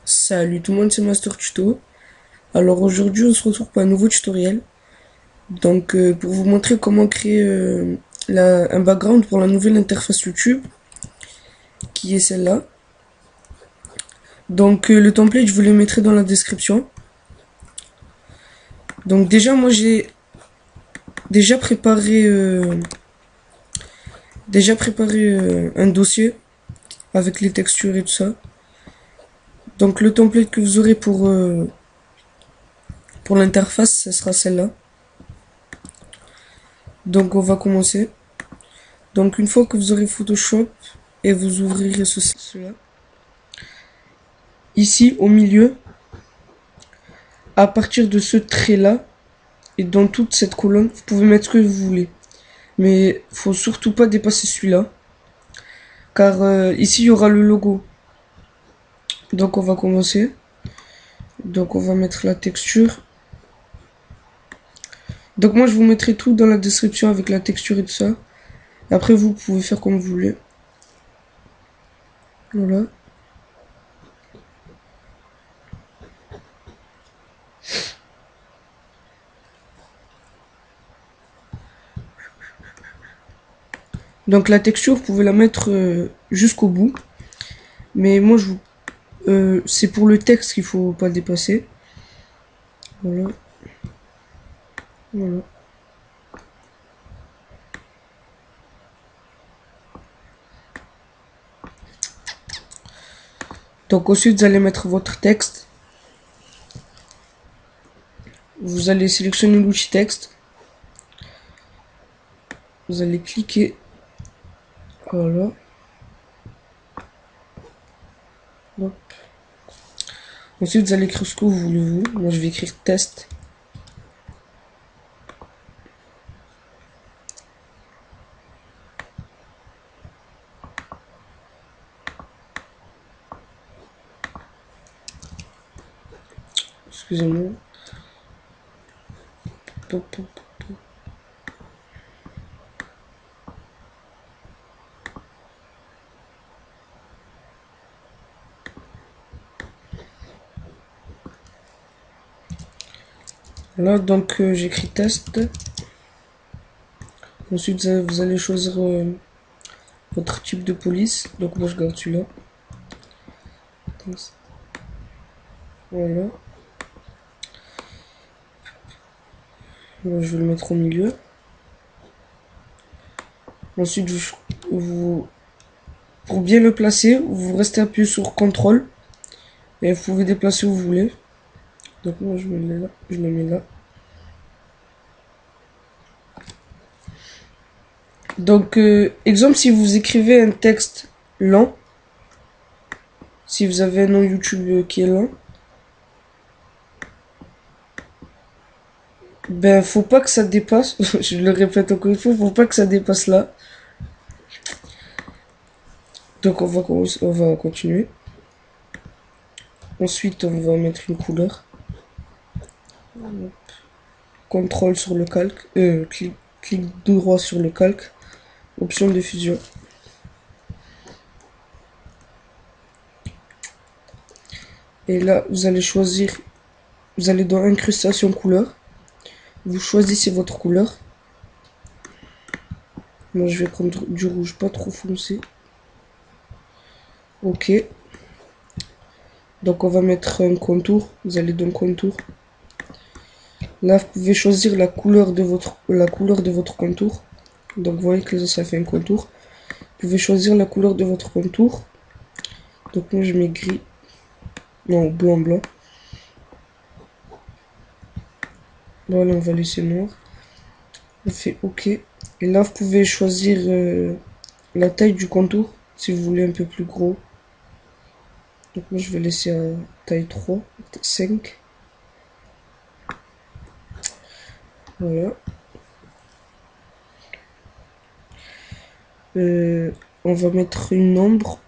Salut tout le monde, c'est Master Tuto. Alors aujourd'hui on se retrouve pour un nouveau tutoriel. Donc pour vous montrer comment créer un background pour la nouvelle interface YouTube, qui est celle-là. Donc le template je vous le mettrai dans la description. Donc déjà moi j'ai déjà préparé un dossier avec les textures et tout ça. Donc le template que vous aurez pour l'interface, ce sera celle-là. Donc on va commencer. Donc une fois que vous aurez Photoshop et vous ouvrirez cela, ici au milieu, à partir de ce trait-là et dans toute cette colonne, vous pouvez mettre ce que vous voulez. Mais faut surtout pas dépasser celui-là, car ici il y aura le logo. Donc on va commencer. Donc on va mettre la texture. Donc moi je vous mettrai tout dans la description avec la texture et tout ça. Après vous pouvez faire comme vous voulez. Voilà. Donc la texture vous pouvez la mettre jusqu'au bout. Mais moi c'est pour le texte qu'il faut pas dépasser. Voilà. Voilà. Donc ensuite vous allez mettre votre texte. Vous allez sélectionner l'outil texte. Vous allez cliquer. Voilà. Hop. Ensuite vous allez écrire ce que vous voulez vous. Moi je vais écrire test. Excusez-moi. Là donc j'écris test. Ensuite vous allez choisir votre type de police. Donc moi je garde celui-là. Voilà. Moi, je vais le mettre au milieu. Ensuite pour bien le placer, vous restez appuyé sur CTRL et vous pouvez déplacer où vous voulez. Donc moi je me mets là, je le mets là. Donc exemple, si vous écrivez un texte lent, si vous avez un nom YouTube qui est lent, ben faut pas que ça dépasse, je le répète encore une fois, faut pas que ça dépasse là. Donc on va continuer. Ensuite on va mettre une couleur. CTRL sur le calque, clic droit sur le calque, option de fusion. Et là vous allez choisir, vous allez dans incrustation couleur, vous choisissez votre couleur. Moi je vais prendre du rouge pas trop foncé. Ok. Donc on va mettre un contour. Vous allez dans contour. Là vous pouvez choisir la couleur de votre contour. Donc vous voyez que là ça fait un contour. Vous pouvez choisir la couleur de votre contour. Donc moi je mets gris. Non, blanc. Voilà, on va laisser noir. On fait OK. Et là vous pouvez choisir la taille du contour. Si vous voulez un peu plus gros. Donc moi je vais laisser à taille 3, 5. Voilà. On va mettre une ombre.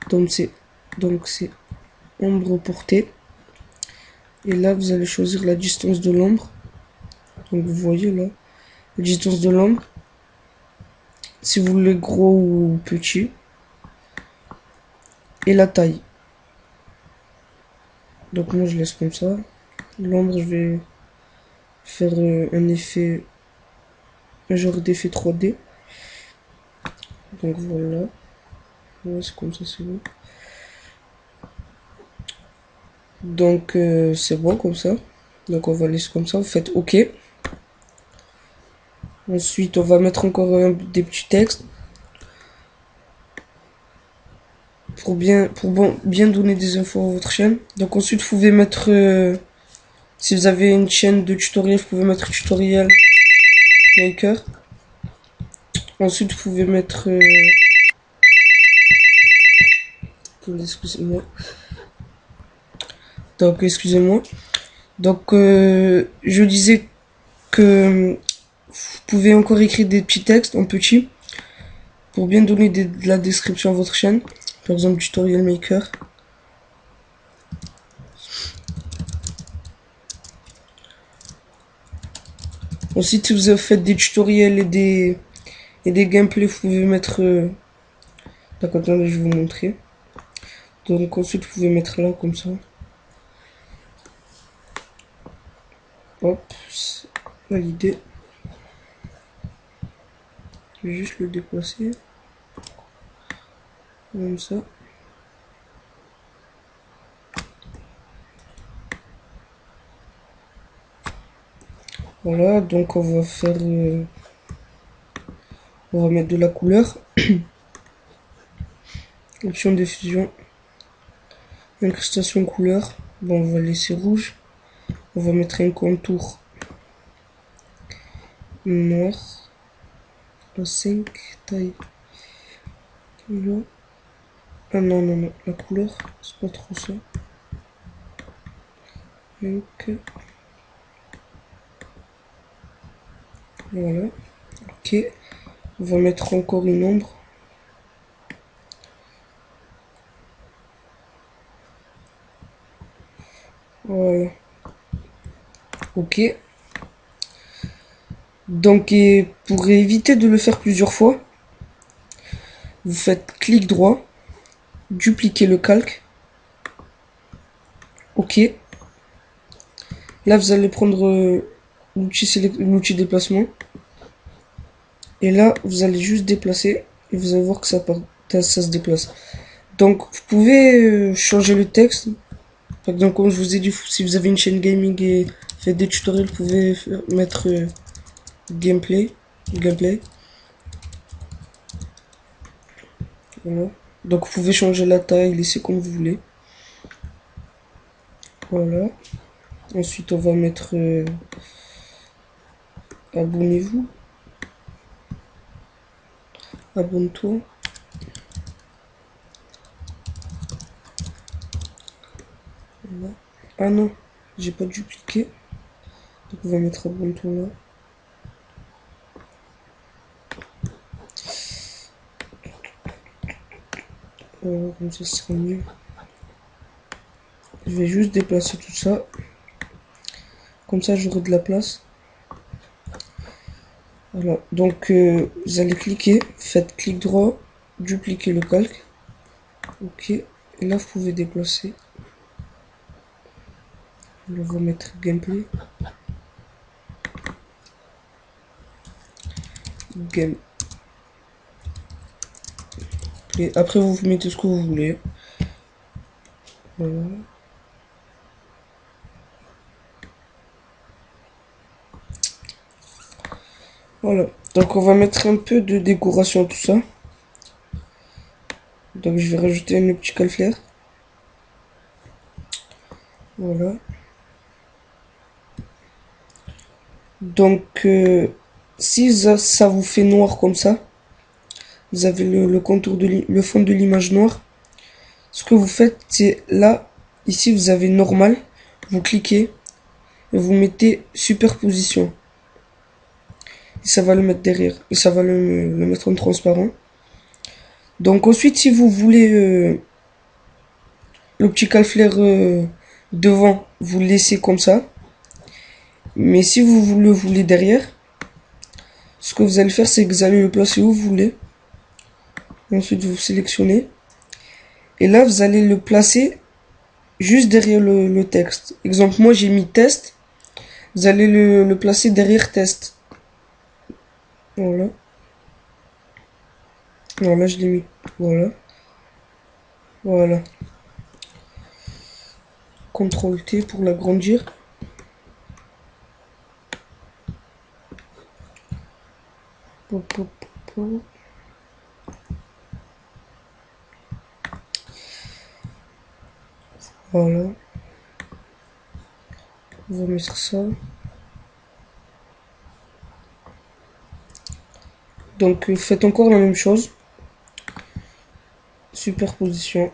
Donc c'est ombre portée. Et là vous allez choisir la distance de l'ombre. Donc vous voyez là, la distance de l'ombre, si vous voulez gros ou petit. Et la taille. Donc moi je laisse comme ça. L'ombre, je vais faire un effet, un genre d'effet 3D. Donc voilà. Ouais, c'est comme ça, c'est bon. Donc c'est bon comme ça. Donc on va laisser comme ça. Vous faites OK. Ensuite, on va mettre encore des petits textes. Pour bien donner des infos à votre chaîne. Donc ensuite, vous pouvez mettre... si vous avez une chaîne de tutoriel, vous pouvez mettre tutoriel maker. Ensuite, vous pouvez mettre... excusez-moi. Donc, excusez-moi. Donc, je disais que vous pouvez encore écrire des petits textes en petit pour bien donner de la description à votre chaîne. Par exemple, tutorial maker. Ensuite, si vous faites des tutoriels et des gameplays, vous pouvez mettre... D'accord, attendez, je vais vous montrer. Donc ensuite, vous pouvez mettre là, comme ça. Hop, validé. Je vais juste le déplacer. Comme ça. Voilà, donc on va faire... on va mettre de la couleur. Option de fusion. Incrustation couleur. Bon, on va laisser rouge. On va mettre un contour noir. À 5, taille. Là. Ah non, non, non. La couleur, c'est pas trop ça. Donc... voilà. Ok. On va mettre encore une ombre. Voilà. Ok. Donc, et pour éviter de le faire plusieurs fois, vous faites clic droit, dupliquer le calque. Ok. Là, vous allez prendre l'outil déplacement. Et là, vous allez juste déplacer. Et vous allez voir que ça se déplace. Donc, vous pouvez changer le texte. Par exemple, comme je vous ai dit, si vous avez une chaîne gaming et faites des tutoriels, vous pouvez mettre gameplay. Voilà. Donc, vous pouvez changer la taille, laisser comme vous voulez. Voilà. Ensuite, on va mettre abonnez-vous. Abonne-toi. Voilà. Ah non, j'ai pas dupliqué. Donc on va mettre abonne-toi là. Comme ça, ce sera mieux. Je vais juste déplacer tout ça. Comme ça, j'aurai de la place. Voilà. Donc, vous allez cliquer. Faites clic droit. Dupliquer le calque. Ok. Et là, vous pouvez déplacer. On va mettre gameplay. Game. Et après, vous mettez ce que vous voulez. Voilà. Voilà. Donc, on va mettre un peu de décoration à tout ça. Donc, je vais rajouter un optical flare. Voilà. Donc, si ça vous fait noir comme ça, vous avez le contour le fond de l'image noire. Ce que vous faites, c'est là, ici, vous avez normal. Vous cliquez et vous mettez superposition. Et ça va le mettre derrière. Et ça va le mettre en transparent. Donc ensuite, si vous voulez l'optical flare devant, vous le laissez comme ça. Mais si vous le voulez derrière, ce que vous allez faire, c'est que vous allez le placer où vous voulez. Ensuite, vous sélectionnez. Et là, vous allez le placer juste derrière le texte. Exemple, moi j'ai mis test. Vous allez le placer derrière test. Voilà. Non, là je l'ai mis. Voilà. Voilà. CTRL T pour l'agrandir. Pop, pop, pop. Voilà. On va mettre ça. Donc faites encore la même chose. Superposition.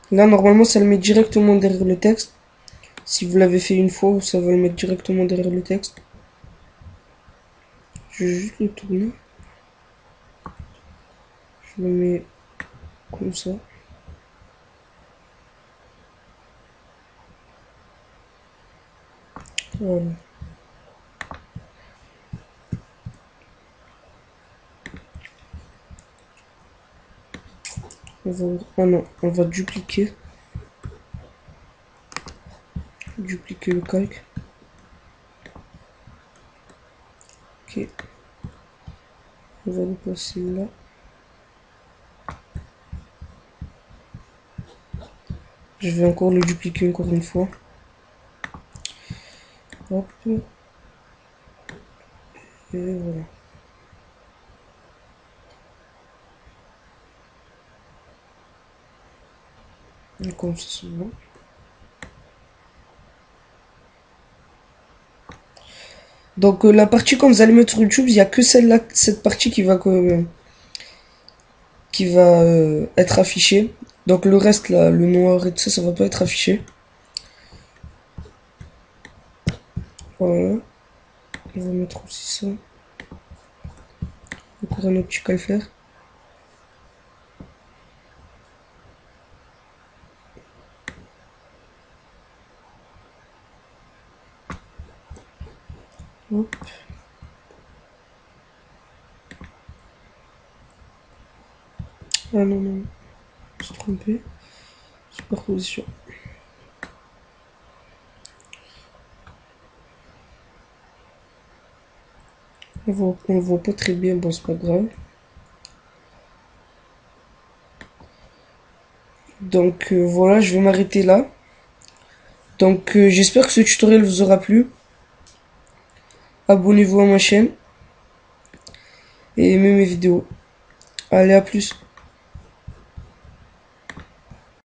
Là normalement ça le met directement derrière le texte. Si vous l'avez fait une fois, ça va le mettre directement derrière le texte. Je vais juste le tourner. Je le mets comme ça. Voilà. Ah non, on va dupliquer le calque. Ok. On va le placer là. Je vais encore le dupliquer encore une fois. Hop. Et voilà. Et comme ça, c'est bon. Donc la partie quand vous allez mettre sur YouTube, il n'y a que celle-là, cette partie qui va être affichée. Donc le reste là, le noir et tout ça, ça va pas être affiché. Voilà. On va mettre aussi ça. Encore un autre truc à faire. Hop. Ah non, non, je me suis trompé. Superposition. On voit pas très bien, bon c'est pas grave. Donc voilà, je vais m'arrêter là. Donc j'espère que ce tutoriel vous aura plu. Abonnez-vous à ma chaîne et aimez mes vidéos. Allez, à plus.